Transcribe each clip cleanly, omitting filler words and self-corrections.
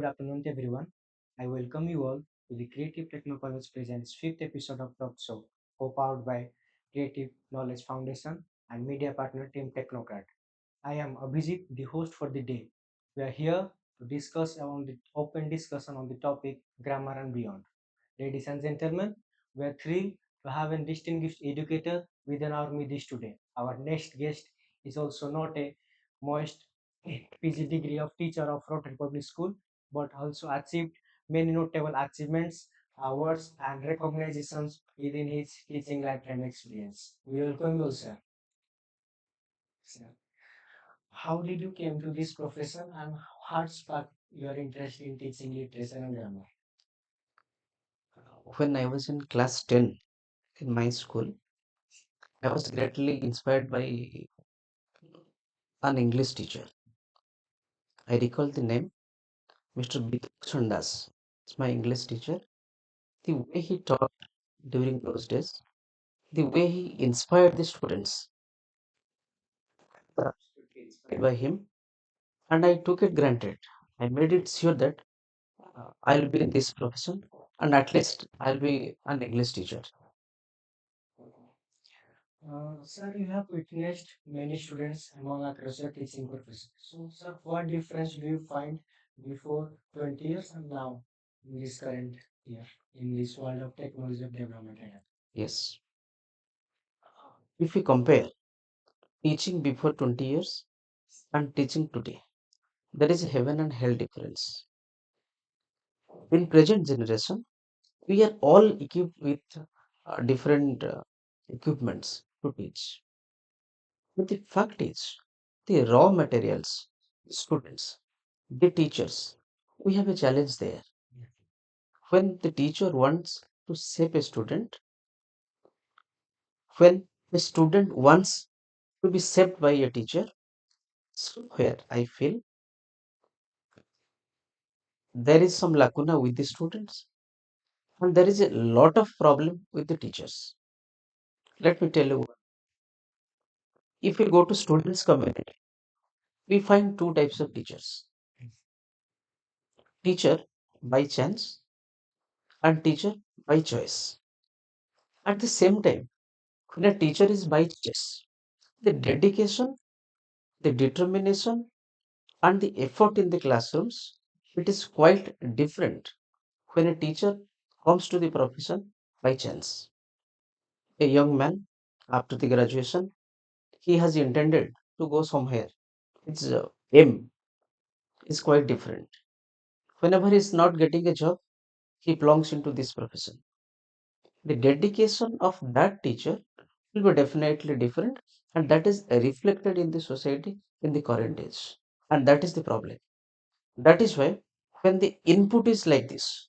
Good afternoon, everyone. I welcome you all to the Creative Techno College Presents fifth episode of Talk Show, co-powered by Creative Knowledge Foundation and media partner Team Technocrat. I am Abhijit, the host for the day. We are here to discuss on the open discussion on the topic grammar and beyond. Ladies and gentlemen, we are thrilled to have a distinguished educator within our midst today. Our next guest is also not a most PG degree of teacher of Rotary Public School, but also achieved many notable achievements, awards, and recognitions within his teaching lifetime experience. We welcome you, sir. Sir, how did you came to this profession and what sparked your interest in teaching literature and grammar? When I was in class 10 in my school, I was greatly inspired by an English teacher. I recall the name Mr. Bhushan Das. It's my English teacher. The way he taught during those days, the way he inspired the students, I was inspired by him, and I took it granted. I made it sure that I'll be in this profession, and at least I'll be an English teacher. Sir, you have witnessed many students among across your teaching profession. So, sir, what difference do you find before 20 years and now in this current year in this world of technology of development? Yes. If we compare teaching before 20 years and teaching today, there is a heaven and hell difference. In present generation, we are all equipped with different equipments to teach. But the fact is, the raw materials, the students, the teachers, we have a challenge there. When the teacher wants to shape a student, when the student wants to be shaped by a teacher, somewhere I feel there is some lacuna with the students and there is a lot of problem with the teachers. Let me tell you, if we go to students community, we find two types of teachers: teacher by chance and teacher by choice. At the same time, when a teacher is by choice, the dedication, the determination, and the effort in the classrooms, it is quite different when a teacher comes to the profession by chance. A young man, after the graduation, he has intended to go somewhere. His aim is quite different. Whenever he is not getting a job, he belongs into this profession. The dedication of that teacher will be definitely different, and that is reflected in the society in the current age. And that is the problem. That is why when the input is like this,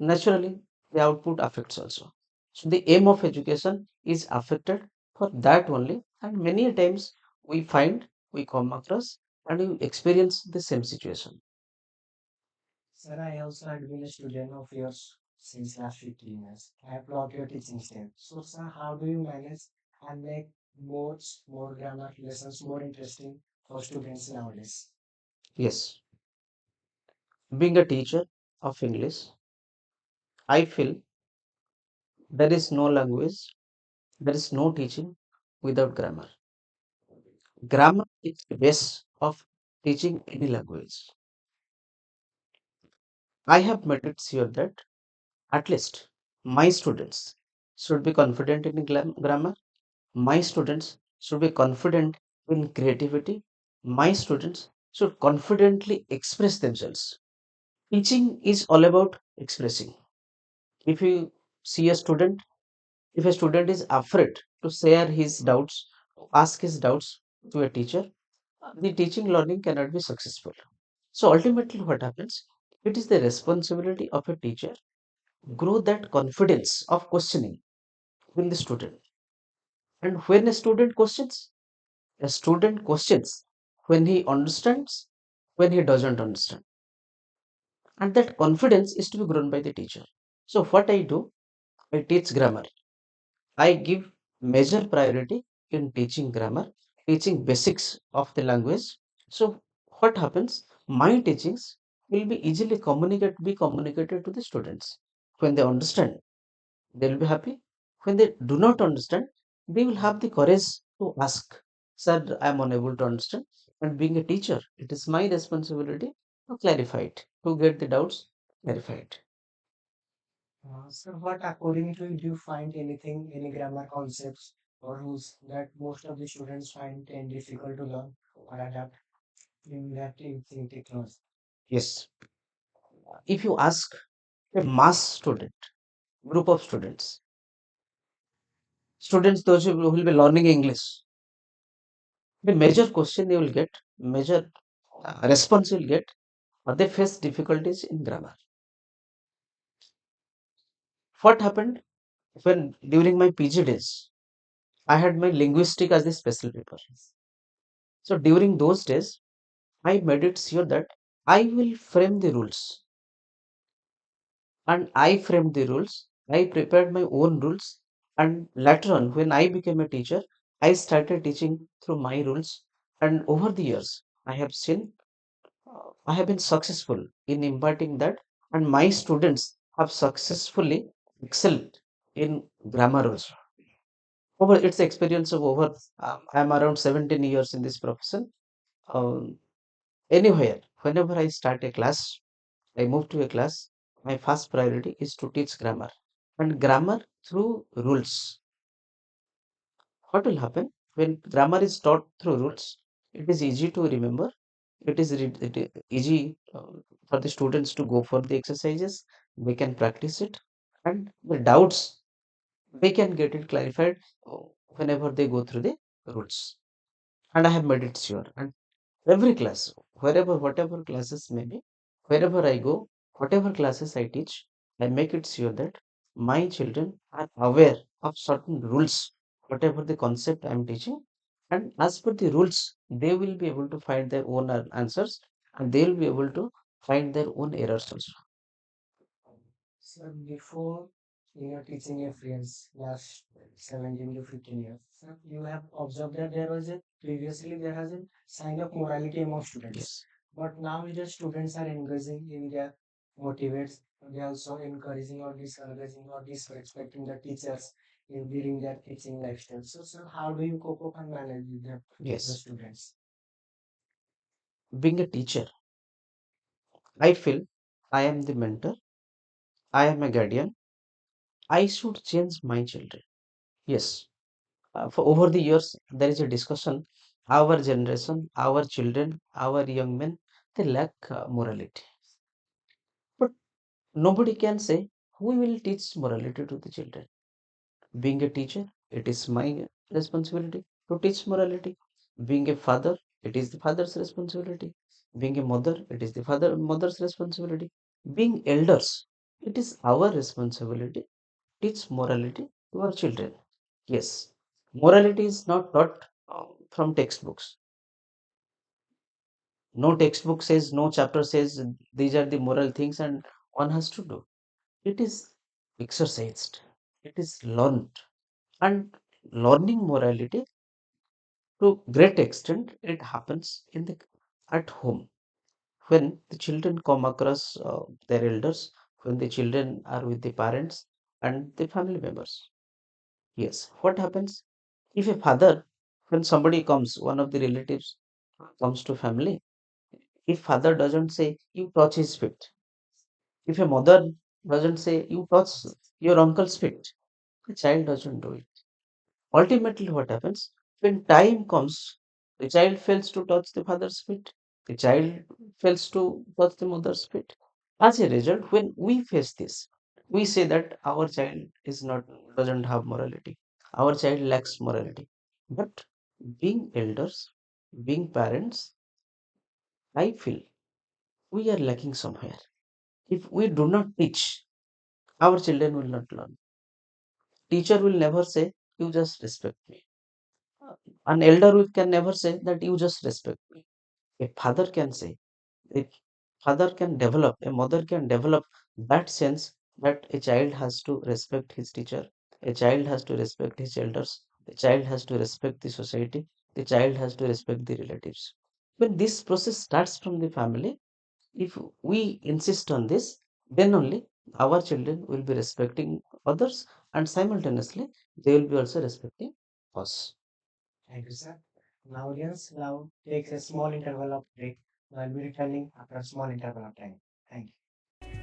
naturally the output affects also. So the aim of education is affected for that only, and many a times we find, we come across, and we experience the same situation. Sir, I also had been a student of yours since last 15 years. I applaud your teaching style. So, sir, how do you manage and make more grammar lessons more interesting for students nowadays? Yes, being a teacher of English, I feel there is no language, there is no teaching without grammar. Grammar is the base of teaching any language. I have made it sure that at least my students should be confident in grammar. My students should be confident in creativity. My students should confidently express themselves. Teaching is all about expressing. If you see a student, if a student is afraid to share his doubts, to ask his doubts to a teacher, the teaching learning cannot be successful. So ultimately, what happens? It is the responsibility of a teacher grow that confidence of questioning in the student. And when a student questions when he understands, when he doesn't understand. And that confidence is to be grown by the teacher. So what I do, I teach grammar. I give major priority in teaching grammar, teaching basics of the language. So what happens? My teachings will be easily communicated to the students. When they understand, they will be happy. When they do not understand, they will have the courage to ask, Sir, I am unable to understand. And being a teacher, it is my responsibility to clarify it, to get the doubts clarified. So, what according to you, do you find anything, any grammar concepts or rules that most of the students find and difficult to learn or adapt in that in technology? Yes. If you ask a mass student, group of students those who will be learning English, the major question they will get, major response you will get, they face difficulties in grammar. What happened when during my PG days, I had my linguistic as the special paper. So during those days, I made it sure that I will frame the rules, and I framed the rules. I prepared my own rules, and later on, when I became a teacher, I started teaching through my rules. And over the years, I have seen I have been successful in imparting that, and my students have successfully excelled in grammar also. Over its experience of over, I am around 17 years in this profession. Um, Anywhere, whenever I start a class, I move to a class, my first priority is to teach grammar. And grammar through rules. What will happen when grammar is taught through rules? It is easy to remember. It is easy for the students to go for the exercises. They can practice it, and the doubts they can get it clarified whenever they go through the rules. And I have made it sure. And every class, wherever, whatever classes may be, wherever I go, whatever classes I teach, I make it sure that my children are aware of certain rules, whatever the concept I am teaching. And as per the rules, they will be able to find their own answers, and they will be able to find their own errors also. So before your teaching experience last 17 to 15 years, so you have observed that there was a previously there has a sign of morality among students. Yes. But now the students are engaging in their motivates. They are also encouraging or discouraging or disrespecting the teachers in during their teaching lifestyle. So how do you cope up and manage with the Yes. students? Being a teacher, I feel I am the mentor, I am a guardian. I should change my children. Yes. For over the years, there is a discussion. Our generation, our children, our young men, they lack morality. But nobody can say who will teach morality to the children. Being a teacher, it is my responsibility to teach morality. Being a father, it is the father's responsibility. Being a mother, it is the mother's responsibility. Being elders, it is our responsibility to teach morality to our children. Yes, morality is not taught from textbooks. No textbook says, no chapter says these are the moral things and one has to do. It is exercised, it is learned. And learning morality to great extent, it happens in the at home when the children come across their elders, when the children are with the parents and the family members. Yes, what happens if a father, when somebody comes, one of the relatives comes to family, if father doesn't say, you touch his feet, if a mother doesn't say, you touch your uncle's feet, the child doesn't do it. Ultimately, what happens when time comes, the child fails to touch the father's feet, the child fails to touch the mother's feet. As a result, when we face this, we say that our child is not doesn't have morality, our child lacks morality. But being elders, being parents, I feel we are lacking somewhere. If we do not teach, our children will not learn. Teacher will never say, you just respect me. An elder can never say that you just respect me. A father can say, a father can develop, a mother can develop that sense that a child has to respect his teacher, a child has to respect his elders, a child has to respect the society, the child has to respect the relatives. When this process starts from the family, If we insist on this, then only our children will be respecting others, and simultaneously they will be also respecting us. Thank you, sir. Now, audience, now takes a small interval of break. I'll be returning after a small interval of time. Thank you.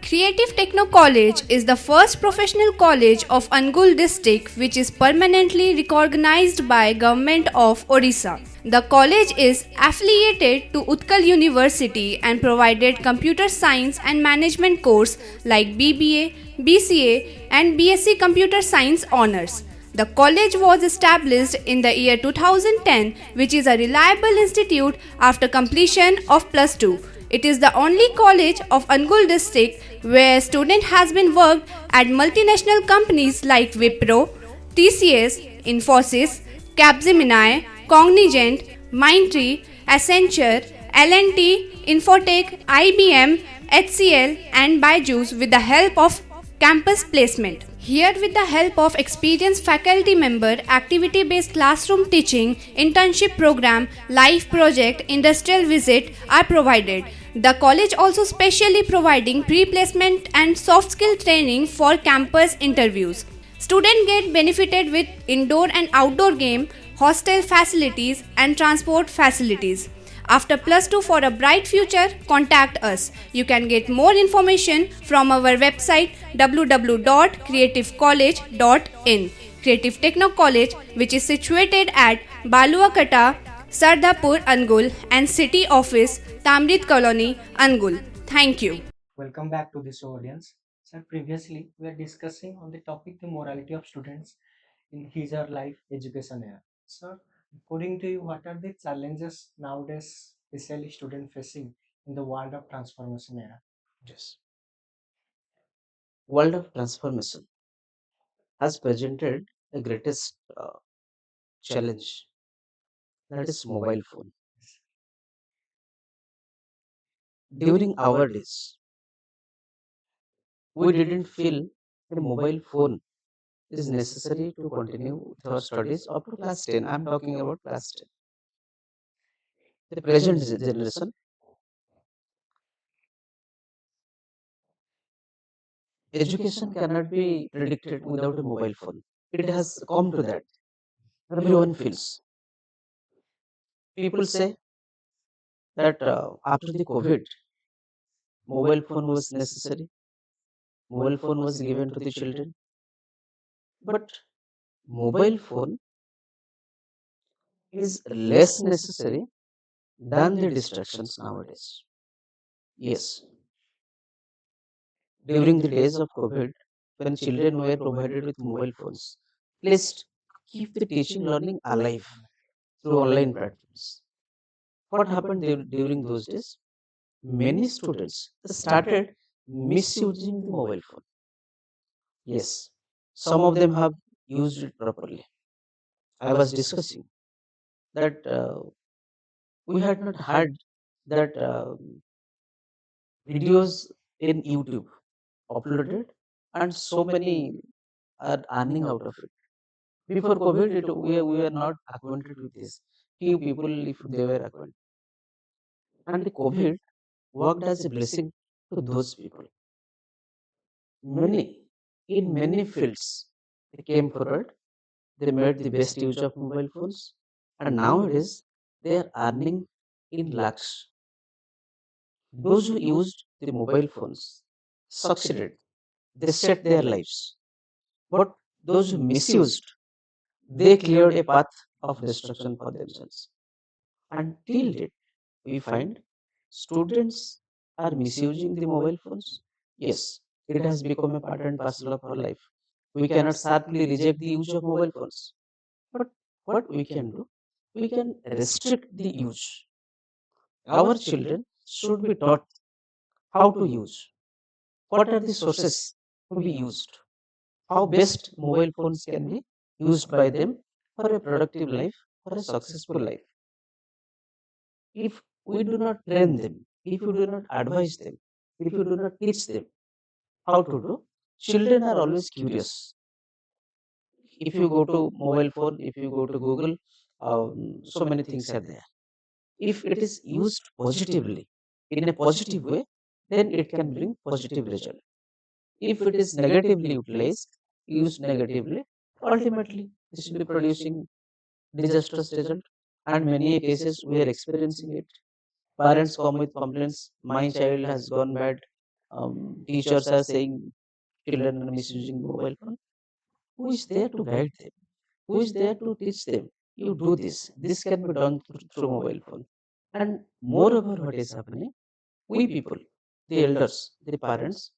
Creative Techno College is the first professional college of Angul district which is permanently recognized by Government of Odisha. The college is affiliated to Utkal University and provided computer science and management course like BBA, BCA and BSc Computer Science honors. The college was established in the year 2010 which is a reliable institute after completion of plus 2. It is the only college of Angul district where student has been worked at multinational companies like Wipro, TCS, Infosys, Capgemini, Cognizant, Mindtree, Accenture, L&T, Infotech, IBM, HCL and Byju's with the help of campus placement. Here, with the help of experienced faculty member, activity-based classroom teaching, internship program, live project, industrial visit are provided. The college also specially providing pre-placement and soft skill training for campus interviews. Students get benefited with indoor and outdoor game, hostel facilities and transport facilities. After plus 2 for a bright future, contact us. You can get more information from our website www.creativecollege.in. Creative Techno College, which is situated at Baluakata, Sardapur, Angul, and City Office, Tamrit Colony, Angul. Thank you. Welcome back to this audience. Sir, previously we are discussing on the topic the morality of students in his or life education era. Sir, according to you, what are the challenges nowadays, especially student facing in the world of transformation era? Yes. World of transformation has presented the greatest challenge, that is mobile phone. During our days, we didn't feel a mobile phone is necessary to continue with our studies up to class 10. I'm talking about class 10. The present generation, education cannot be predicted without a mobile phone. It has come to that. Everyone feels. People say that after the COVID, mobile phone was necessary. Mobile phone was given to the children. But mobile phone is less necessary than the distractions nowadays. Yes, during the days of COVID, when children were provided with mobile phones, please keep the teaching learning alive through online platforms. What happened during those days? Many students started misusing the mobile phone. Yes, some of them have used it properly. I was discussing that we had not had that videos in YouTube uploaded, and so many are earning out of it. Before COVID, we were not acquainted with this. Few people, if they were acquainted, and the COVID worked as a blessing to those people. Many, in many fields, they came forward. They made the best use of mobile phones, and nowadays they are earning in lakhs. Those who used the mobile phones succeeded. They set their lives. But those who misused, they cleared a path of destruction for themselves. Until date, we find students are misusing the mobile phones. Yes, it has become a part and parcel of our life. We cannot sharply reject the use of mobile phones. But what we can do, we can restrict the use. Our children should be taught how to use. What are the sources to be used? How best mobile phones can be used by them for a productive life, for a successful life. If we do not train them, if you do not advise them, if you do not teach them how to do, children are always curious. If you go to mobile phone, if you go to Google, so many things are there. If it is used positively, in a positive way, then it can bring positive result. If it is negatively utilized, used negatively, ultimately this will be producing disastrous result. And many cases we are experiencing it. Parents come with complaints, my child has gone bad. Teachers are saying children are misusing mobile phone. Who is there to guide them? Who is there to teach them? You do this. This can be done through mobile phone. And moreover, what is happening? We people, the elders, the parents,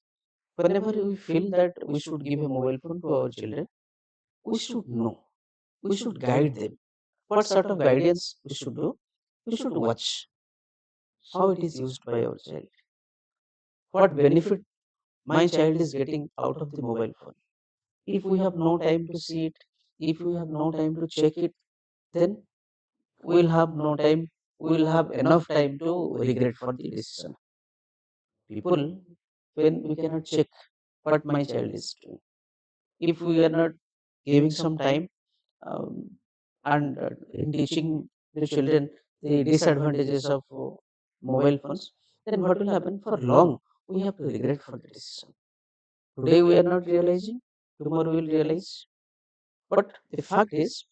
whenever we feel that we should give a mobile phone to our children, we should know, we should guide them. What sort of guidance we should do? We should watch how it is used by our child. What benefit my child is getting out of the mobile phone. If we have no time to see it, if we have no time to check it, then we will have no time, we will have enough time to regret for the decision. People, when we cannot check what my child is doing, if we are not giving some time and in teaching the children the disadvantages of mobile phones, then what will happen? For long, we have to regret for the decision. Today we are not realizing, tomorrow we will realize. But the fact is,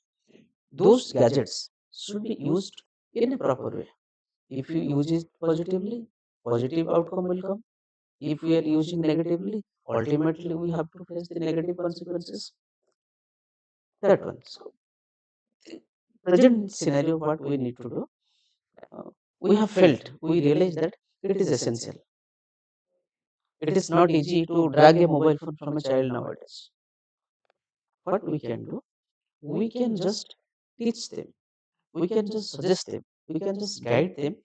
those gadgets should be used in a proper way. If you use it positively, positive outcome will come. If we are using negatively, ultimately we have to face the negative consequences. That one. So, the present scenario, what we need to do, uh, we have felt, we realize that it is essential. It is not easy to drag a mobile phone from a child nowadays. What we can do, we can just teach them, we can just suggest them, we can just guide them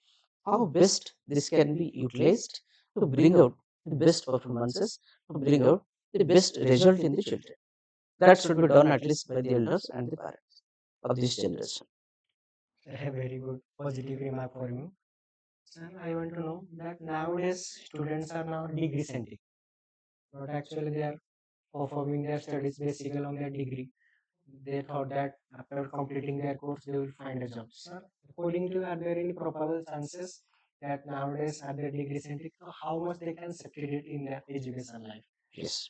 how best this can be utilized to bring out the best performances, to bring out the best result in the children. That should be done at least by the elders and the parents of this generation. A very good positive remark for you. Sir, I want to know that nowadays students are now degree centric, but actually they are performing their studies basically on their degree. They thought that after completing their course they will find a job. Sir, according to you, are there any probable chances that nowadays are they degree centric? So how much they can succeed in their education life? Yes,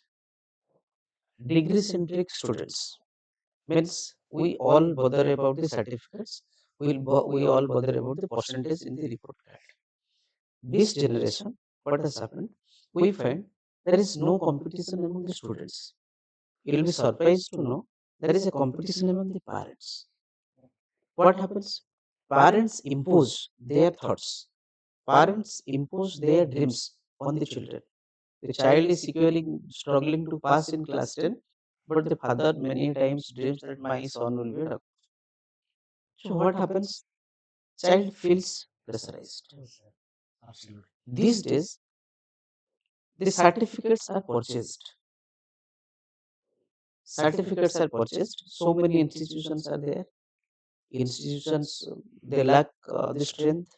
degree centric students means we all bother about the certificates, we all bother about the percentage in the report card. This generation, what has happened? We find there is no competition among the students. You will be surprised to know there is a competition among the parents. What happens? Parents impose their thoughts, parents impose their dreams on the children. The child is securely struggling to pass in class 10, but the father many times dreams that my son will be a doctor. So, what happens? Child feels pressurized. Yes, sir. Absolutely. These days, the certificates are purchased. Certificates are purchased. So many institutions are there. Institutions, they lack the strength.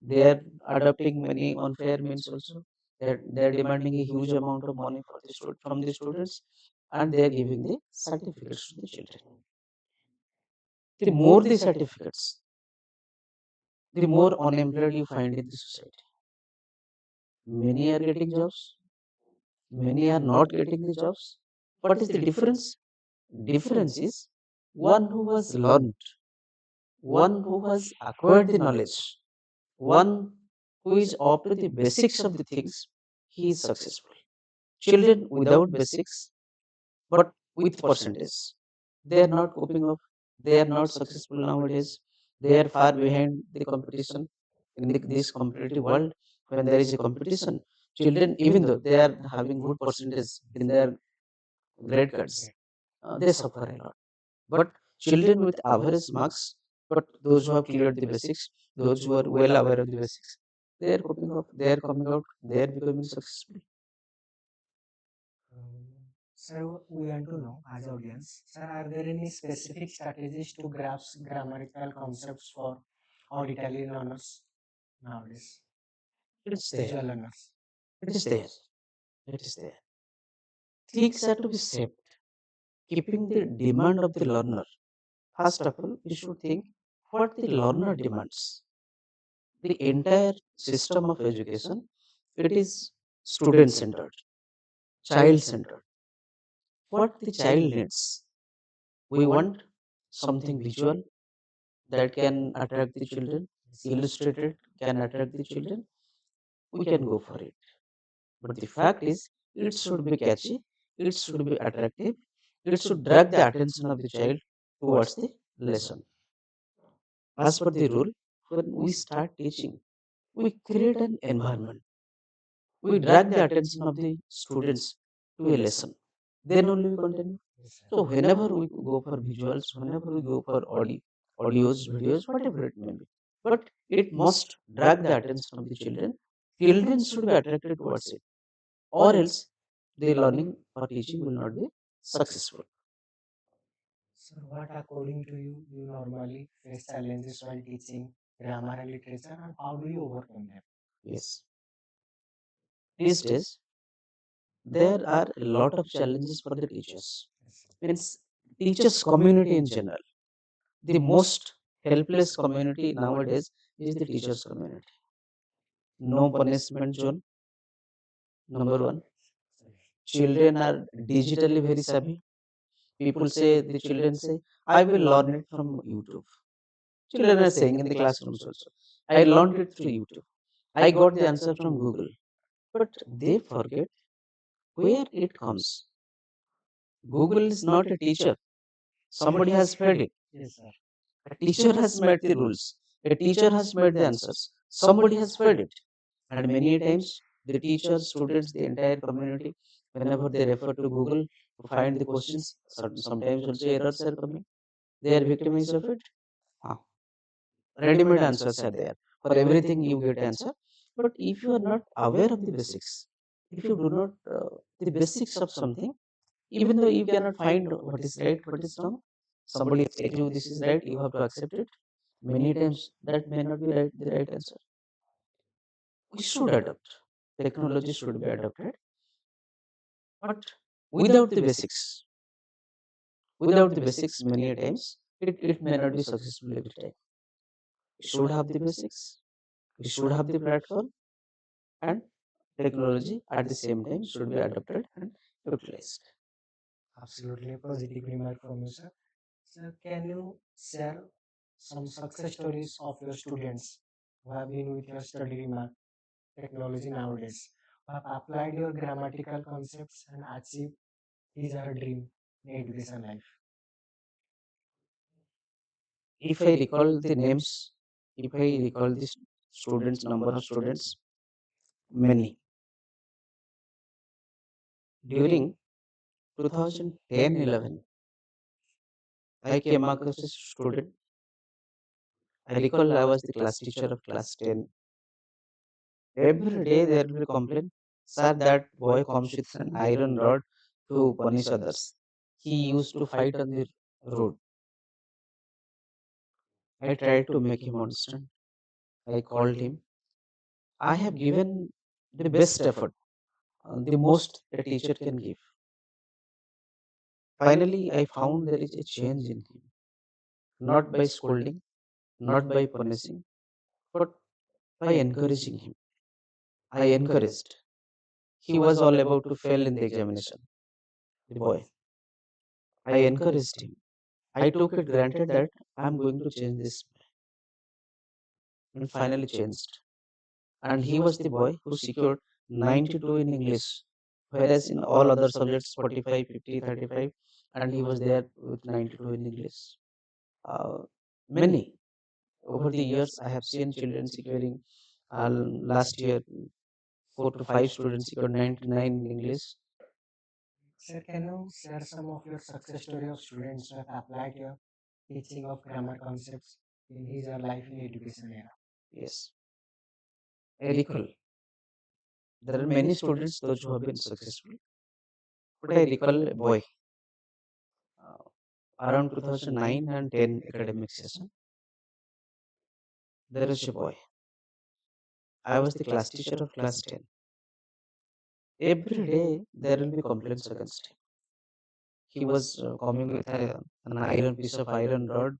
They are adopting many unfair means also. They're demanding a huge amount of money for from the students, and they are giving the certificates to the children. The more the certificates, the more unemployed you find in the society. Many are getting jobs, many are not getting the jobs. What is the difference? Difference is one who has learned, one who has acquired the knowledge, one who is up to the basics of the things, he is successful. Children without basics, but with percentage, they are not coping up, they are not successful nowadays, they are far behind the competition in this competitive world. When there is a competition, children, even though they are having good percentage in their grade cards, they suffer a lot. But children with average marks, but those who have cleared the basics, those who are well aware of the basics, they are coping up, they are coming out, they are becoming successful. Um, Sir, we want to know as audience, sir, are there any specific strategies to grasp grammatical concepts for auditory learners nowadays, It is there. visual learners? It is there. It is there. Things are to be shaped, keeping the demand of the learner. First of all, we should think what the learner demands. The entire system of education, It is student centered, child centered. What the child needs. We want something visual that can attract the children, illustrated can attract the children. We can go for it. But the fact is, it should be catchy, it should be attractive, it should drag the attention of the child towards the lesson. As per the rule, when we start teaching, we create an environment. We drag the attention of the students to a lesson. Then only we continue. Yes, sir. So whenever we go for visuals, whenever we go for audios, videos, whatever it may be, but it must drag the attention of the children. Children should be attracted towards it, or else the learning or teaching will not be successful. Sir, what according to you, you normally face challenges while teaching grammar and literature, and how do you overcome them? Yes, these days there are a lot of challenges for the teachers. Yes, sir. Means teachers community in general. The most helpless community nowadays is the teachers community. No punishment zone. Number one, children are digitally very savvy. People say, the children say, I will learn it from YouTube. Children are saying in the classrooms also, I learned it through YouTube. I got the answer from Google. But they forget where it comes. Google is not a teacher. Somebody has fed it. Yes, sir. A teacher has made the rules. A teacher has made the answers. Somebody has fed it. And many times, the teachers, students, the entire community, whenever they refer to Google to find the questions, sometimes also errors are coming. They are victimized of it. Ah, ready-made answers are there. For everything, you get answer. But if you are not aware of the basics, if you do not the basics of something, even though you cannot find what is right, what is wrong, somebody tells you this is right, you have to accept it. Many times that may not be right, the right answer. We should adopt. Technology should be adopted, but without the basics, many times it may not be successful every time. We should have the basics, we should have the platform, and technology at the same time should be adopted and utilized. Absolutely a positive remark from you, sir. Sir, can you share some success stories of your students who have been with your study remark technology nowadays, who have applied your grammatical concepts and achieved his or her dream in education life? If I recall the names, if I recall the students, number of students, many. During 2010-11, I came across a student. I recall I was the class teacher of class 10. Every day there will be complaint, sir, that boy comes with an iron rod to punish others. He used to fight on the road. I tried to make him understand. I called him. I have given the best effort, the most a teacher can give. Finally, I found there is a change in him, not by scolding, not by punishing, but by encouraging him. I encouraged. He was all about to fail in the examination, the boy. I encouraged him. I took it granted that I'm going to change this, and finally changed. And he was the boy who secured 92 in English, whereas in all other subjects 45, 50, 35, and he was there with 92 in English. Many over the years, I have seen children securing. Last year, 4 to 5 students secured 99 in English. Sir, can you share some of your success story of students who have applied your teaching of grammar concepts in his or life in education era? Yes, I recall there are many students those who have been successful, but I recall a boy uh, around 2009 and 10 academic session. There is a boy. I was the class teacher of class 10. Every day there will be complaints against him. He was coming with an iron piece of iron rod,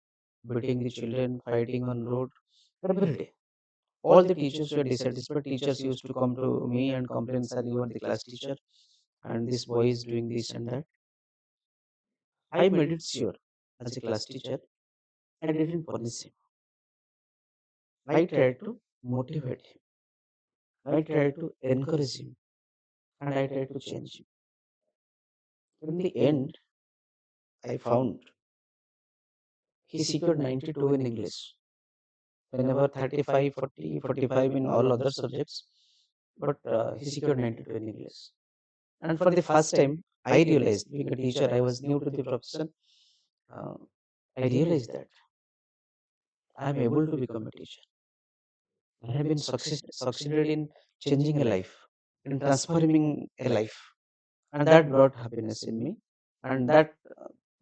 beating the children, fighting on road every day. All the teachers were dissatisfied. Teachers used to come to me and complain, sir, you are the class teacher, and this boy is doing this and that. I made it sure as a class teacher, I didn't punish him. I tried to motivate him. I tried to encourage him, and I tried to change him. In the end, I found he secured 92 in English. Whenever 35, 40, 45 in all other subjects, but he secured 92 in English. And for the first time, I realized, being a teacher, I was new to the profession. Uh, I realized that I am able to become a teacher. I have been succeeded in changing a life, in transforming a life, and that brought happiness in me, and that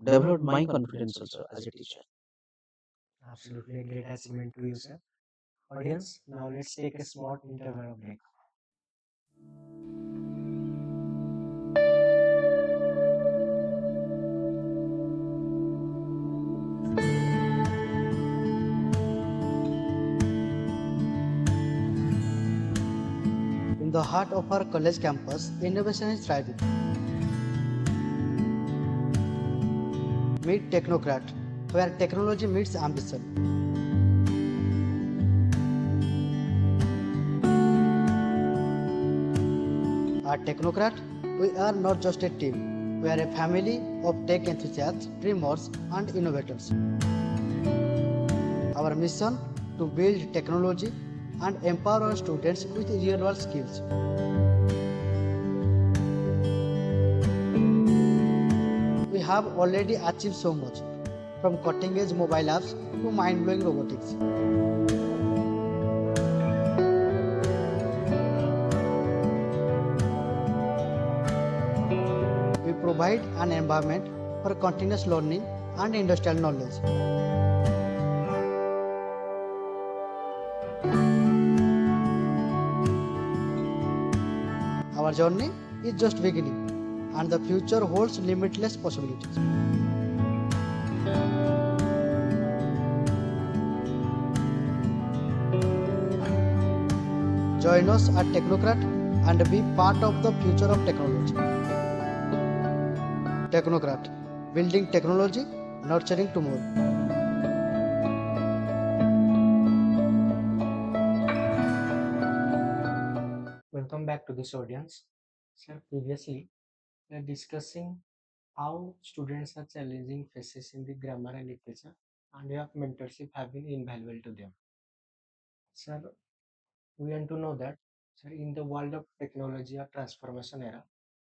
developed my confidence also as a teacher. Absolutely a great achievement to you, sir. Audience, now let's take a small interval break. In the heart of our college campus, innovation is thriving. Meet Technocrat, where technology meets ambition. At Technocrat, we are not just a team, we are a family of tech enthusiasts, dreamers, and innovators. Our mission to build technology and empower our students with real world skills. We have already achieved so much, from cutting edge mobile apps to mind blowing robotics. We provide an environment for continuous learning and industrial knowledge. Our journey is just beginning, and the future holds limitless possibilities. Join us at Technocrat and be part of the future of technology. Technocrat, building technology, nurturing tomorrow. Welcome back to this audience. Sir, previously we are discussing how students are challenging phases in the grammar and literature, and your mentorship have been invaluable to them. Sir, we want to know that, sir, in the world of technology or transformation era,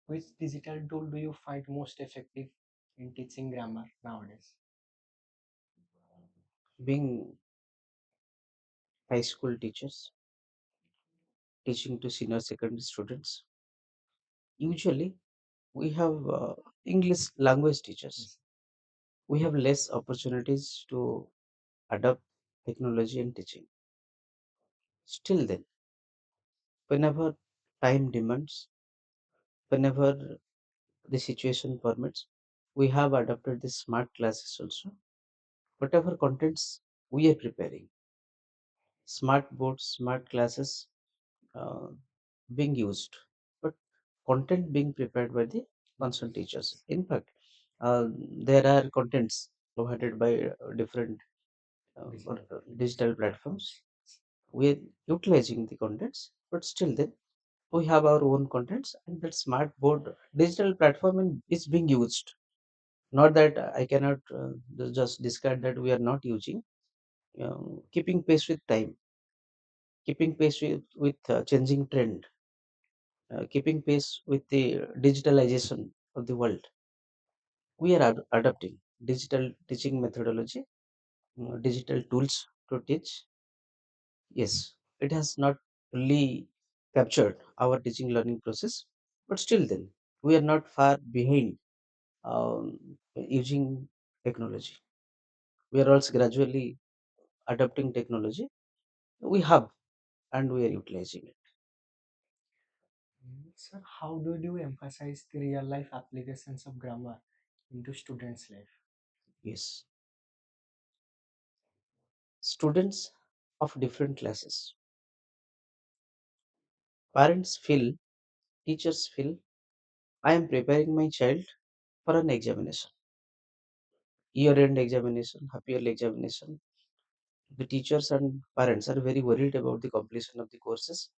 which digital tool do you find most effective in teaching grammar nowadays? Being high school teachers, teaching to senior secondary students, usually we have English language teachers. Yes. We have less opportunities to adapt technology and teaching. Still, then, whenever time demands, whenever the situation permits, we have adopted the smart classes also. Whatever contents we are preparing, smart boards, smart classes uh, being used, but content being prepared by the concerned teachers. In fact, there are contents provided by different Digital. digital platforms. We are utilizing the contents, but still then we have our own contents, and that smart board digital platform is being used. Not that I cannot just discard that we are not using, keeping pace with time, keeping pace with changing trend, keeping pace with the digitalization of the world. We are adopting digital teaching methodology, digital tools to teach. Yes, it has not fully captured our teaching learning process, but still then we are not far behind using technology. We are also gradually adopting technology. We have, and we are utilizing it. Sir, how do you emphasize the real life applications of grammar into students' life? Yes, students of different classes. Parents feel, teachers feel, I am preparing my child for an examination, year end examination, half yearly examination. The teachers and parents are very worried about the completion of the courses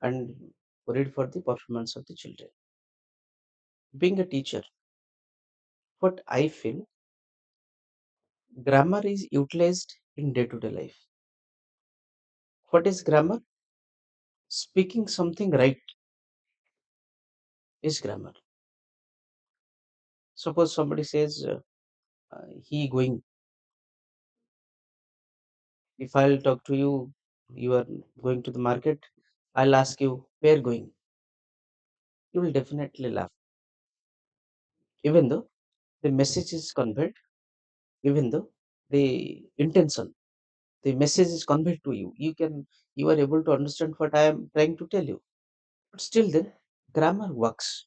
and worried for the performance of the children. Being a teacher, what I feel, grammar is utilized in day to day life. What is grammar? Speaking something right is grammar. Suppose somebody says, he going. If I'll talk to you, you are going to the market, I'll ask you, where going? You will definitely laugh. Even though the message is conveyed, even though the intention, the message is conveyed to you, you are able to understand what I am trying to tell you. But still then, grammar works.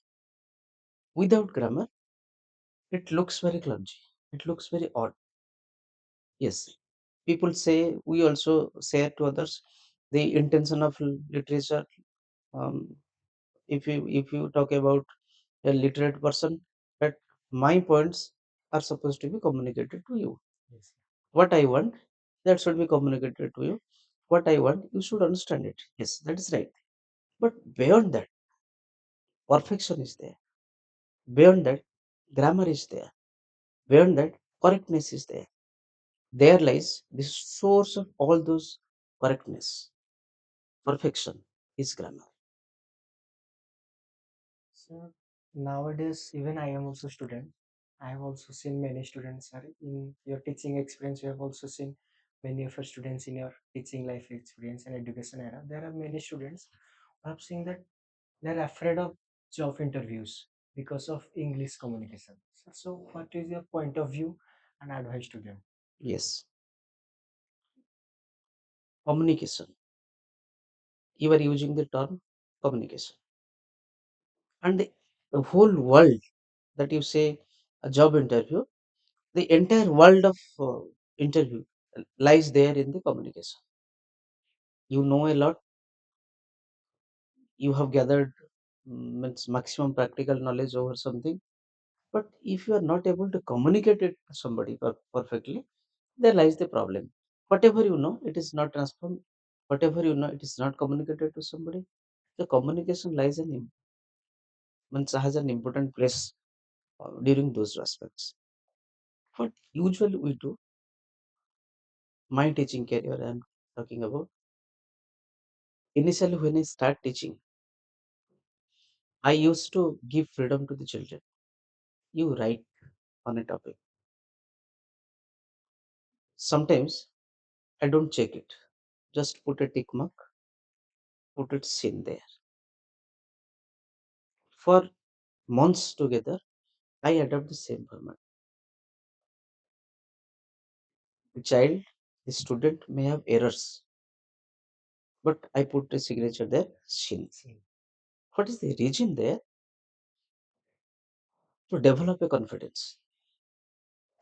Without grammar, it looks very clumsy. It looks very odd. Yes. People say, we also say to others, the intention of literature. Um, if you talk about a literate person, that my points are supposed to be communicated to you. Yes. What I want, that should be communicated to you. What I want, you should understand it. Yes, that is right. But beyond that, perfection is there. Beyond that, grammar is there. Beyond that, correctness is there. There lies the source of all those correctness. Perfection is grammar. So nowadays, even I am also student. I have also seen many students. Are in your teaching experience, you have also seen many of your students in your teaching life experience and education era. There are many students who have seen that they're afraid of job interviews because of English communication. So what is your point of view and advice to them? Yes, communication. You are using the term communication. And the whole world that you say a job interview, the entire world of interview lies there in the communication. You know a lot, you have gathered means maximum practical knowledge over something, but if you are not able to communicate it to somebody perfectly, there lies the problem. Whatever you know, it is not transformed. Whatever you know, it is not communicated to somebody. The communication lies in means has an important place during those aspects. What usually we do, my teaching career I'm talking about. Initially, when I start teaching, I used to give freedom to the children. You write on a topic. Sometimes I don't check it. Just put a tick mark, put it in there. For months together, I adopt the same format. The child, the student may have errors, but I put a signature there, Shin. What is the reason there? To develop a confidence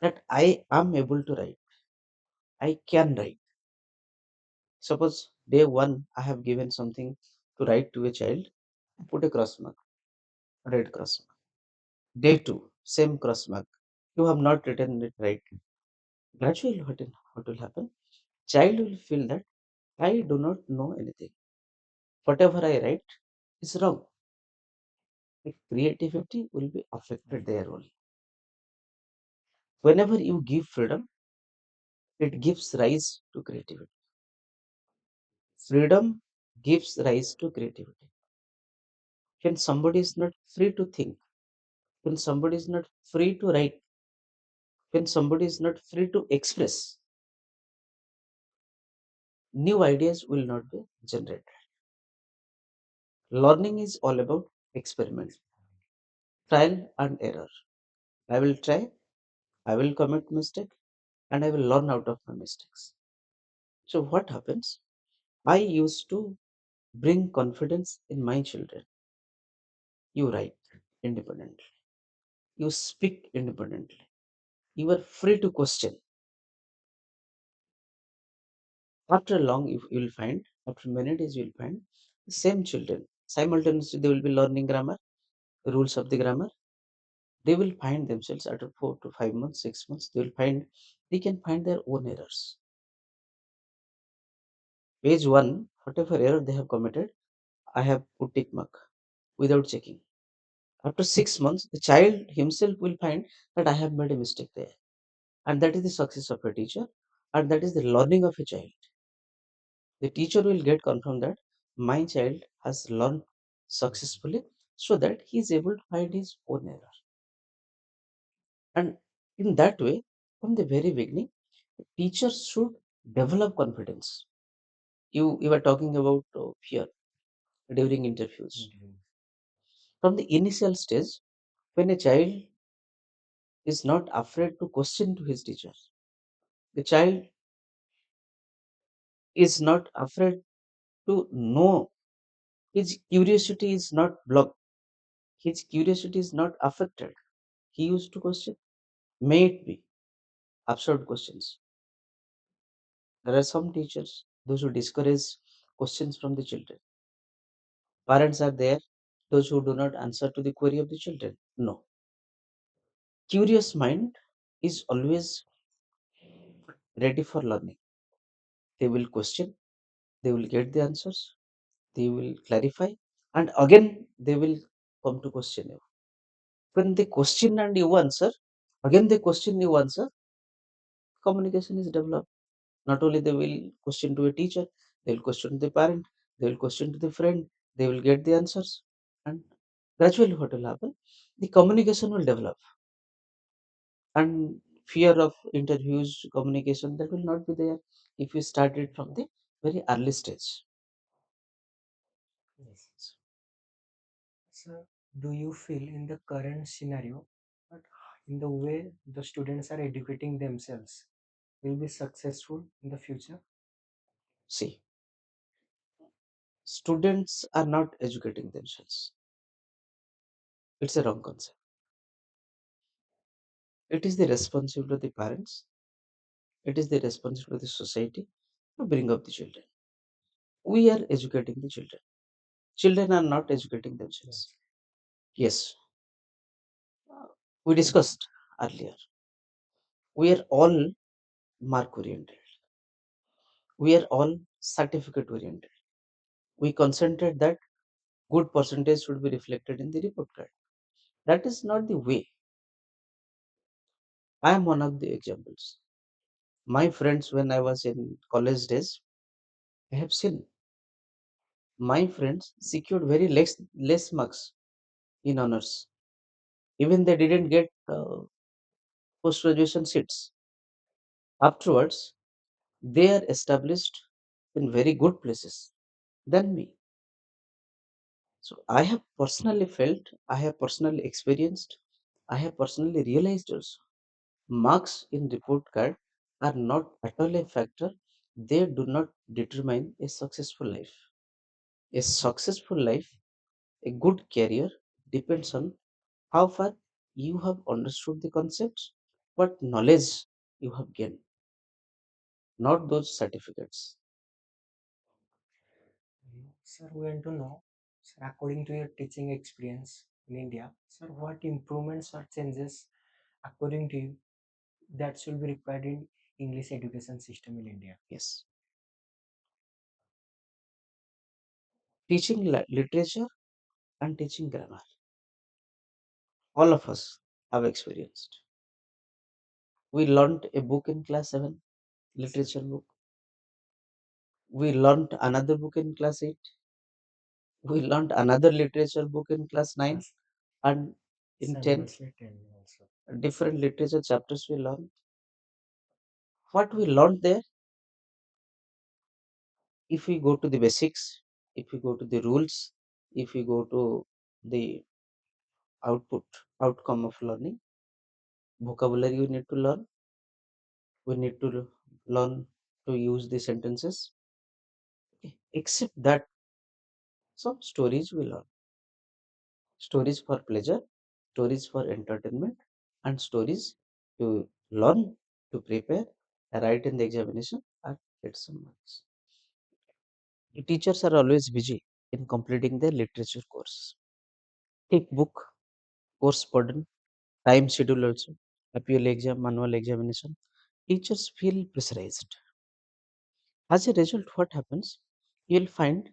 that I am able to write. I can write. Suppose day one, I have given something to write to a child, put a cross mark, red cross mark. Day two, same cross mark. You have not written it right. Gradually, what will happen? Child will feel that I do not know anything. Whatever I write is wrong. The creativity will be affected there only. Whenever you give freedom, it gives rise to creativity. Freedom gives rise to creativity. When somebody is not free to think, when somebody is not free to write, when somebody is not free to express, new ideas will not be generated. Learning is all about experiment, trial and error. I will try, I will commit mistake, and I will learn out of my mistakes. So what happens? I used to bring confidence in my children. You write independently. You speak independently. You are free to question. After long, you will find, after many days, you will find the same children, Simultaneously, they will be learning grammar, rules of the grammar. They will find themselves after 4 to 5 months, 6 months. They can find their own errors. Page one, whatever error they have committed, I have put tick mark without checking. After 6 months, the child himself will find that I have made a mistake there. And that is the success of a teacher, and that is the learning of a child. The teacher will get confirmed that my child has learned successfully, so that he is able to find his own error. And in that way, from the very beginning, teachers should develop confidence. You were talking about fear during interviews. From the initial stage, when a child is not afraid to question to his teacher, the child is not afraid to know, his curiosity is not blocked, his curiosity is not affected. He used to question, may it be absurd questions. There are some teachers, those who discourage questions from the children. Parents are there, those who do not answer to the query of the children. No. Curious mind is always ready for learning. They will question, they will get the answers, they will clarify, and again they will come to question you. When they question and you answer, again they question, you answer, communication is developed. Not only they will question to a teacher, they will question to the parent, they will question to the friend, they will get the answers. And gradually what will happen? The communication will develop. And fear of interviews, communication, that will not be there if you started from the very early stage. Yes. So, do you feel in the current scenario that in the way the students are educating themselves will be successful in the future? See, students are not educating themselves. It's a wrong concept. It is the responsibility of the parents, it is the responsibility of the society to bring up the children. We are educating the children. Children are not educating themselves. Yes. Yes, we discussed earlier. We are all mark oriented. We are all certificate oriented. We concentrate that good percentage should be reflected in the report card. That is not the way. I am one of the examples. My friends, when I was in college days, I have seen my friends secured very less marks in honors. Even they didn't get post graduation seats. Afterwards, they are established in very good places than me. So I have personally felt, I have personally experienced, I have personally realized also. Marks in report card are not at all a factor. They do not determine a successful life. A successful life, a good career depends on how far you have understood the concepts, what knowledge you have gained, not those certificates. Sir, we want to know, sir, according to your teaching experience in India, sir, what improvements or changes, according to you, that should be required in English education system in India? Yes. Teaching literature and teaching grammar. All of us have experienced. We learned a book in class 7, Sir, literature book. We learned another book in class 8. We learned another literature book in class 9, yes, and in sir, 10th, mostly tell me also. different literature chapters we learned. What we learned there, if we go to the basics, if we go to the rules, if we go to the output, outcome of learning, vocabulary we need to learn, we need to learn to use the sentences. Okay. Except that, some stories we learn. Stories for pleasure, stories for entertainment, and stories to learn, to prepare, write in the examination, and get some marks. The teachers are always busy. in completing their literature course. Thick book, course burden, time schedule also, appeal exam, manual examination. Teachers feel pressurized. As a result, what happens? You'll find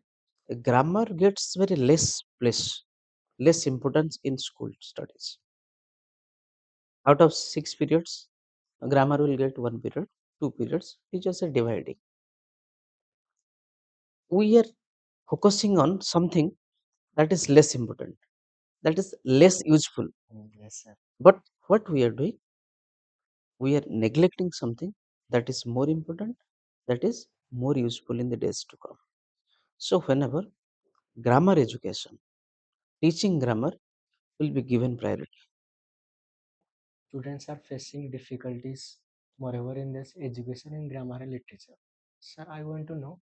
grammar gets very less place, less importance in school studies. Out of 6 periods, grammar will get 1 period, 2 periods. Teachers are dividing. We are focusing on something that is less important, that is less useful. Yes, sir. But what we are doing, we are neglecting something that is more important, that is more useful in the days to come. So, whenever grammar education, teaching grammar will be given priority. Students are facing difficulties moreover in this education in grammar and literature. Sir, I want to know,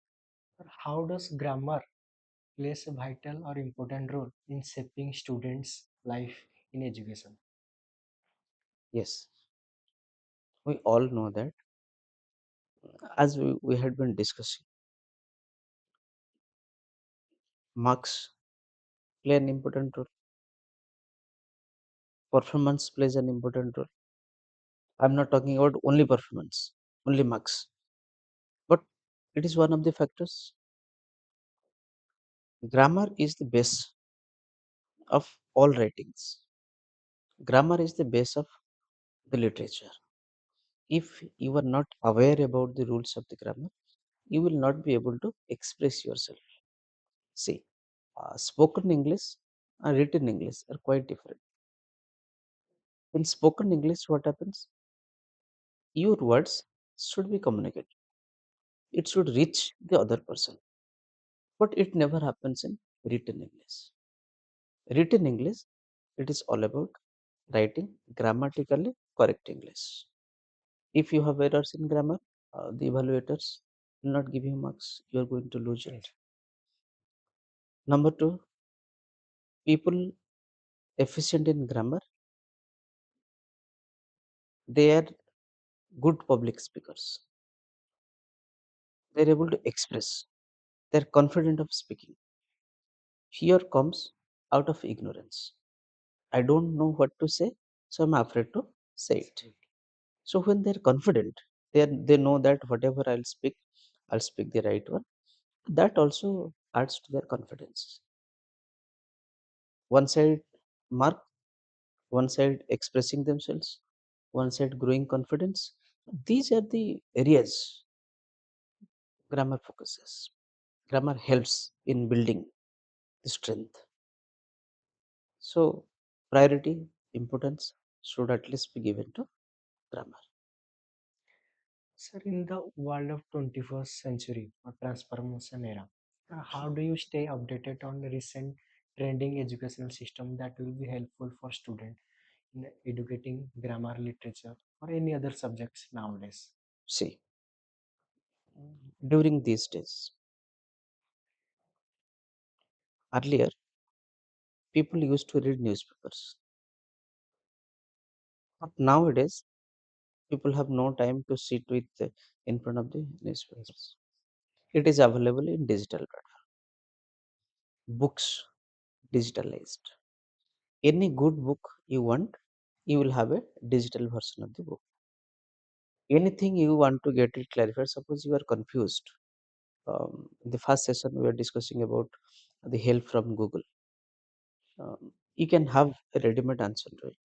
sir, how does grammar plays a vital or important role in shaping students' life in education? Yes, we all know that, as we had been discussing, marks play an important role, performance plays an important role. I'm not talking about only performance, only marks, but it is one of the factors. Grammar is the base of all writings. Grammar is the base of the literature. If you are not aware about the rules of the grammar, you will not be able to express yourself. See, spoken English and written English are quite different. In spoken English, what happens? Your words should be communicated. It should reach the other person. But it never happens in written English. Written English, it is all about writing grammatically correct English. If you have errors in grammar, the evaluators will not give you marks. You are going to lose it. Right. Number two, people efficient in grammar, they are good public speakers. They're able to express. They're confident of speaking. Fear comes out of ignorance. I don't know what to say, so I'm afraid to say it. So when they're confident, they know that whatever I'll speak the right one. That also adds to their confidence. One side mark, one side expressing themselves, one side growing confidence. These are the areas grammar focuses. Grammar helps in building the strength. So priority, importance should at least be given to grammar. Sir, in the world of 21st century or transformation era, how do you stay updated on the recent trending educational system that will be helpful for students in educating grammar, literature, or any other subjects nowadays? See, during these days, earlier people used to read newspapers, but nowadays people have no time to sit with in front of the Yes. newspapers. It is available in digital platform. Books digitalized. Any good book you want, you will have a digital version of the book. Anything you want to get it clarified, suppose you are confused. In the first session, we were discussing about the help from Google. You can have a ready-made answer to it.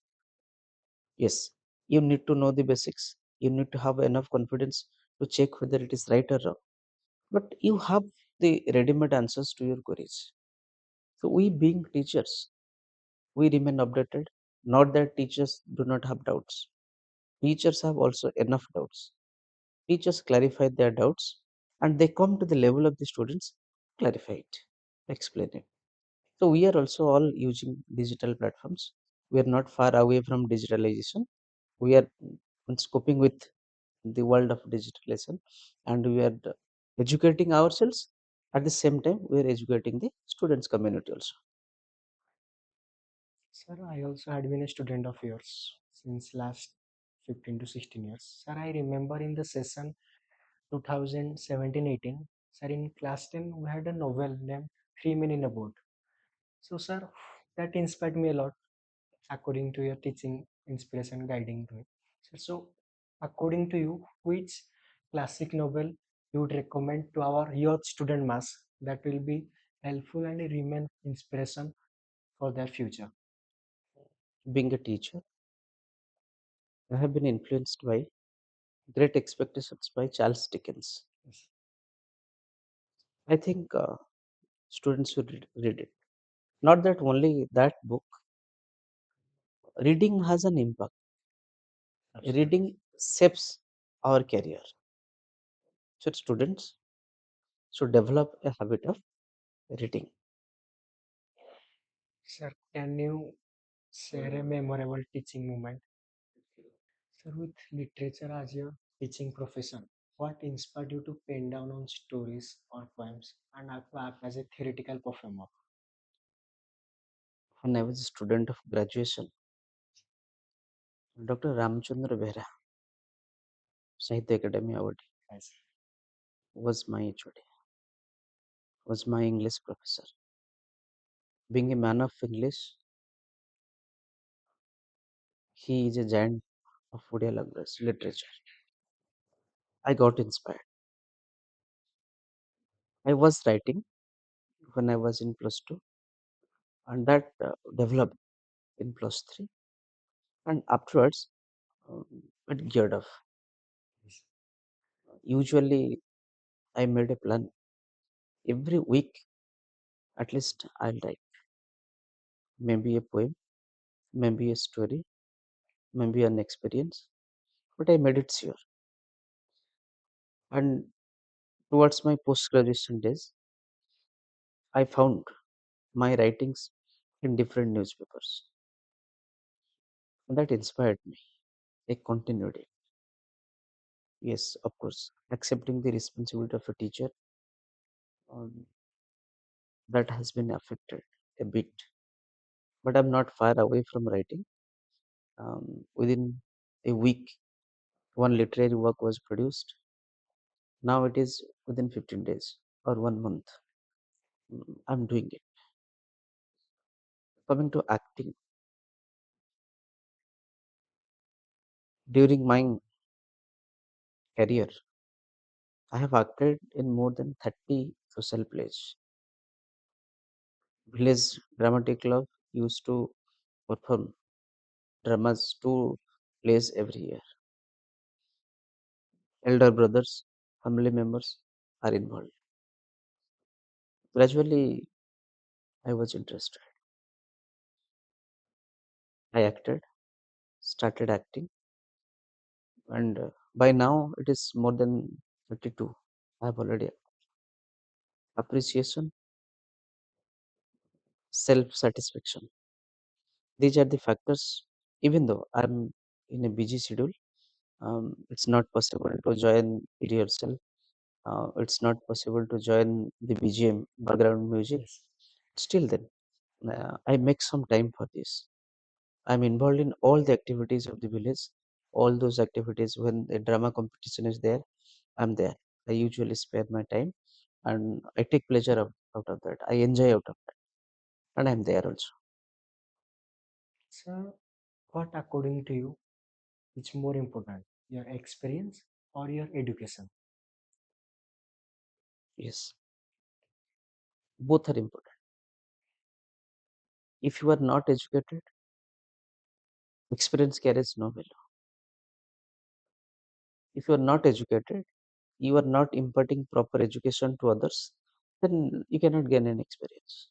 Yes, you need to know the basics. You need to have enough confidence to check whether it is right or wrong. But you have the ready-made answers to your queries. So we being teachers, we remain updated. Not that teachers do not have doubts. Teachers have also enough doubts. Teachers clarify their doubts and they come to the level of the students, clarify it, explain it. So we are also all using digital platforms. We are not far away from digitalization. We are scoping with the world of digitalization and we are educating ourselves. At the same time, we are educating the students community also. Sir, I also had been a student of yours since last 15 to 16 years. Sir, I remember in the session 2017-18, sir, in class 10, we had a novel named 3 men in a boat. So, sir, that inspired me a lot according to your teaching inspiration guiding me. So, according to you, which classic novel you would recommend to our youth student mass that will be helpful and remain inspiration for their future? Being a teacher, I have been influenced by Great Expectations by Charles Dickens. Yes. I think students should read it. Not that only that book, reading has an impact. Absolutely. Reading shapes our career. So students should develop a habit of reading. Sir, can you share a memorable teaching moment? Sir, with literature as your teaching profession, what inspired you to pen down on stories or poems and to act as a theoretical performer? When I was a student of graduation, Dr. Ramchandra Behra, Sahitya Academy Award, Yes. was my HOD, was my English professor. Being a man of English, he is a giant of Odia language literature. I got inspired. I was writing when I was in plus two, and that developed in plus three. And afterwards, um, it geared off. Yes. Usually, I made a plan every week, at least I'll write maybe a poem, maybe a story, maybe an experience, but I made it sure. And towards my post graduation days, I found my writings in different newspapers. And that inspired me. I continued it. Yes, of course, accepting the responsibility of a teacher, um, that has been affected a bit. But I'm not far away from writing. Within a week, one literary work was produced. Now it is within 15 days or 1 month. I'm doing it. Coming to acting, during my career, I have acted in more than 30 social plays. Village Dramatic Club used to perform dramas, two plays every year. Elder brothers, family members are involved. Gradually, I was interested. I acted, started acting, and by now it is more than 32. I have already appreciation, self satisfaction. These are the factors. Even though I'm in a busy schedule, it's not possible to join rehearsal. It's not possible to join the BGM background music. Yes. Still, then I make some time for this. I'm involved in all the activities of the village. All those activities when a drama competition is there, I'm there. I usually spare my time and I take pleasure out of that. I enjoy out of that, and I'm there also. So, what according to you is more important, your experience or your education? Yes, both are important. If you are not educated, experience carries no value. If you are not educated, you are not imparting proper education to others, then you cannot gain an experience.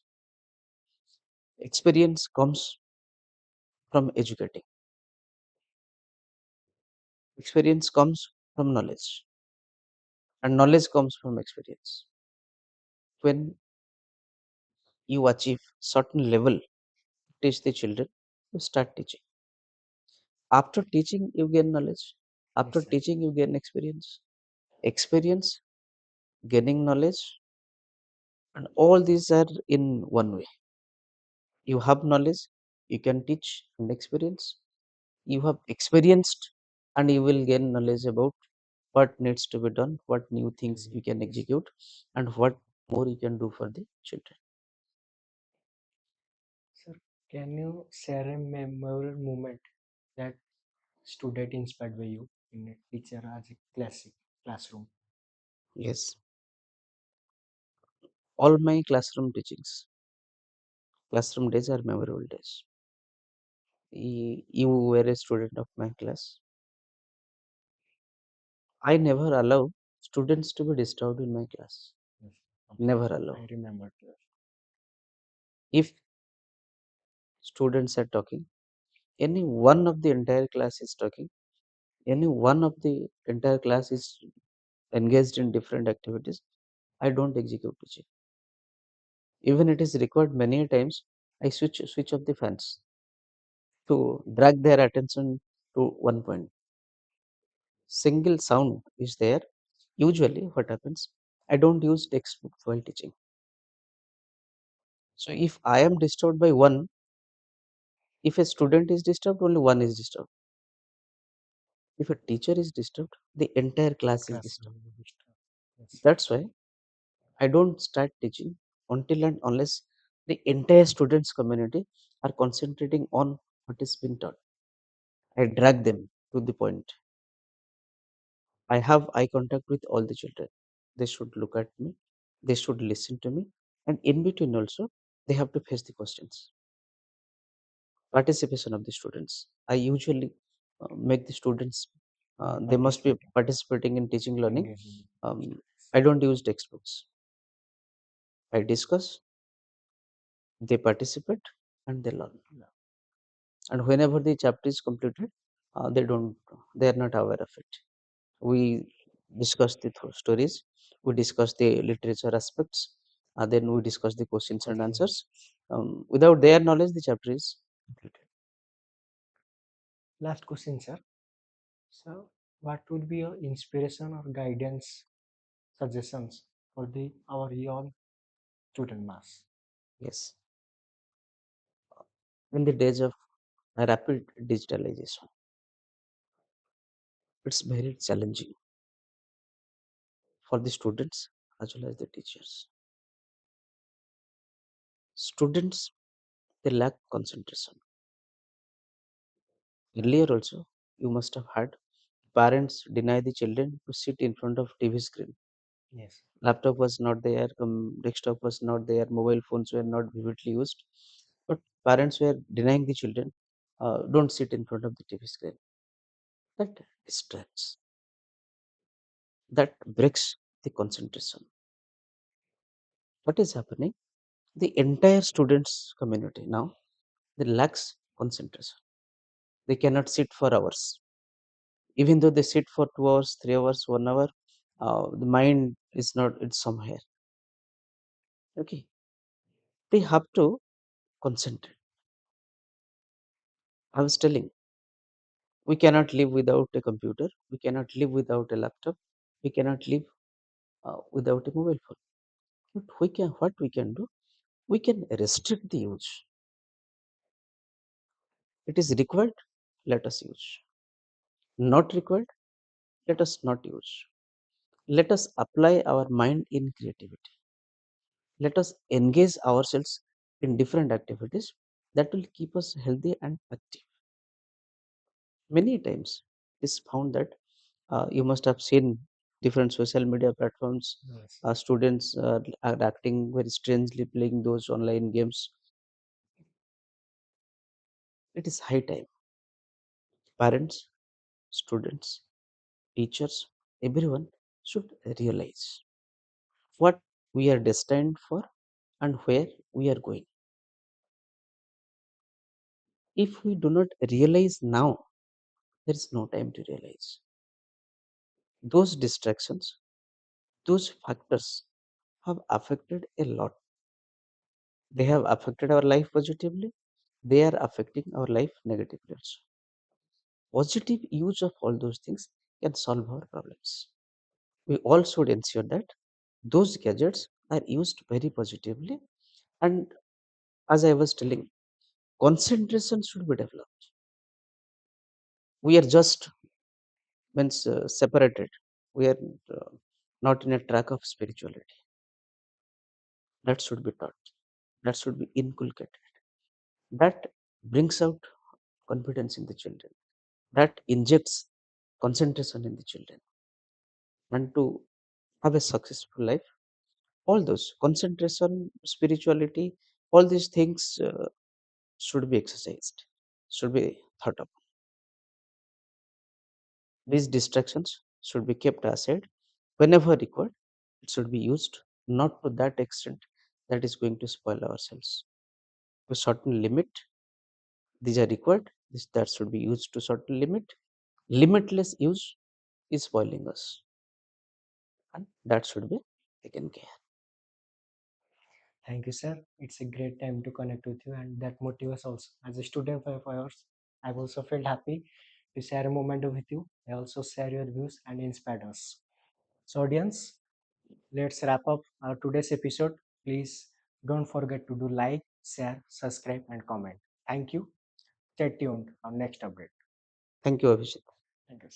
Experience comes from educating. Experience comes from knowledge, and knowledge comes from experience. When you achieve certain level, teach the children, you start teaching. After teaching, you gain knowledge. After Yes, sir. teaching, you gain experience. Experience, gaining knowledge, and all these are in one way. You have knowledge, you can teach and experience. You have experienced, and you will gain knowledge about what needs to be done, what new To things be, you can yes. execute, and what more you can do for the children. Can you share a memorable moment that student inspired by you in a teacher as a classroom? Yes, all my classroom days are memorable days. You were a student of my class. I never allow students to be disturbed in my class. Yes, Never absolutely. allow. I remember that. If students are talking, any one of the entire class is talking, any one of the entire class is engaged in different activities, I don't execute teaching. Even it is required many times, I switch off the fans to drag their attention to one point. Single sound is there. Usually, what happens? I don't use textbook while teaching. So if I am disturbed by one, if a student is disturbed, only one is disturbed. If a teacher is disturbed, the entire class is disturbed. Classroom. Yes, That's why I don't start teaching until and unless the entire students community are concentrating on what is being taught. I drag them to the point. I have eye contact with all the children. They should look at me. They should listen to me. And in between also, they have to face the questions. Participation of the students. I usually make the students, they must be participating, participating in teaching learning. engaging. Um, I don't use textbooks. I discuss, they participate, and they learn. Yeah. And whenever the chapter is completed, they are not aware of it. We discuss the stories, we discuss the literature aspects, then we discuss the questions and Question. answers. Without their knowledge, the chapter is completed. Last question, sir. So, what would be your inspiration or guidance suggestions for the our young student mass? Yes. In the days of rapid digitalization, it's very challenging for the students as well as the teachers. Students, they lack concentration. Earlier also, you must have heard parents deny the children to sit in front of TV screen. Yes, Laptop was not there, desktop was not there, mobile phones were not vividly used, but parents were denying the children, don't sit in front of the TV screen. That distracts, that breaks the concentration. What is happening? The entire students community now, they lacks concentration. They cannot sit for hours. Even though they sit for 2 hours, 3 hours, 1 hour, the mind is not, it's somewhere. Okay. They have to concentrate. I was telling, we cannot live without a computer. We cannot live without a laptop. We cannot live without a mobile phone. But what we can do? We can restrict the use. It is required. Let us use. Not required. Let us not use. Let us apply our mind in creativity. Let us engage ourselves in different activities that will keep us healthy and active. Many times, it's found that you must have seen different social media platforms. yes, Students are acting very strangely playing those online games. It is high time. Parents, students, teachers, everyone should realize what we are destined for and where we are going. If we do not realize now, there is no time to realize. Those distractions, those factors have affected a lot. They have affected our life positively, they are affecting our life negatively also. Positive use of all those things can solve our problems. We all should ensure that those gadgets are used very positively, and as I was telling, concentration should be developed. We are just means separated. We are uh, not in a track of spirituality. That should be taught. That should be inculcated. that brings out confidence in the children, that injects concentration in the children, and to have a successful life. All those concentration, spirituality, all these things should be exercised, should be thought of. These distractions should be kept aside whenever required. It should be used not to that extent that is going to spoil ourselves. To certain limit, these are required. This that should be used to certain limit. Limitless use is spoiling us, and that should be taken care. Thank you, sir. It's a great time to connect with you, and that motivates also. As a student for 5 hours, I've also felt happy to share a moment with you. I also share your views and inspired us. So, audience, let's wrap up our today's episode. Please don't forget to do like, share, subscribe, and comment. Thank you. Stay tuned on next update. Thank you, Abhishek. Thank you.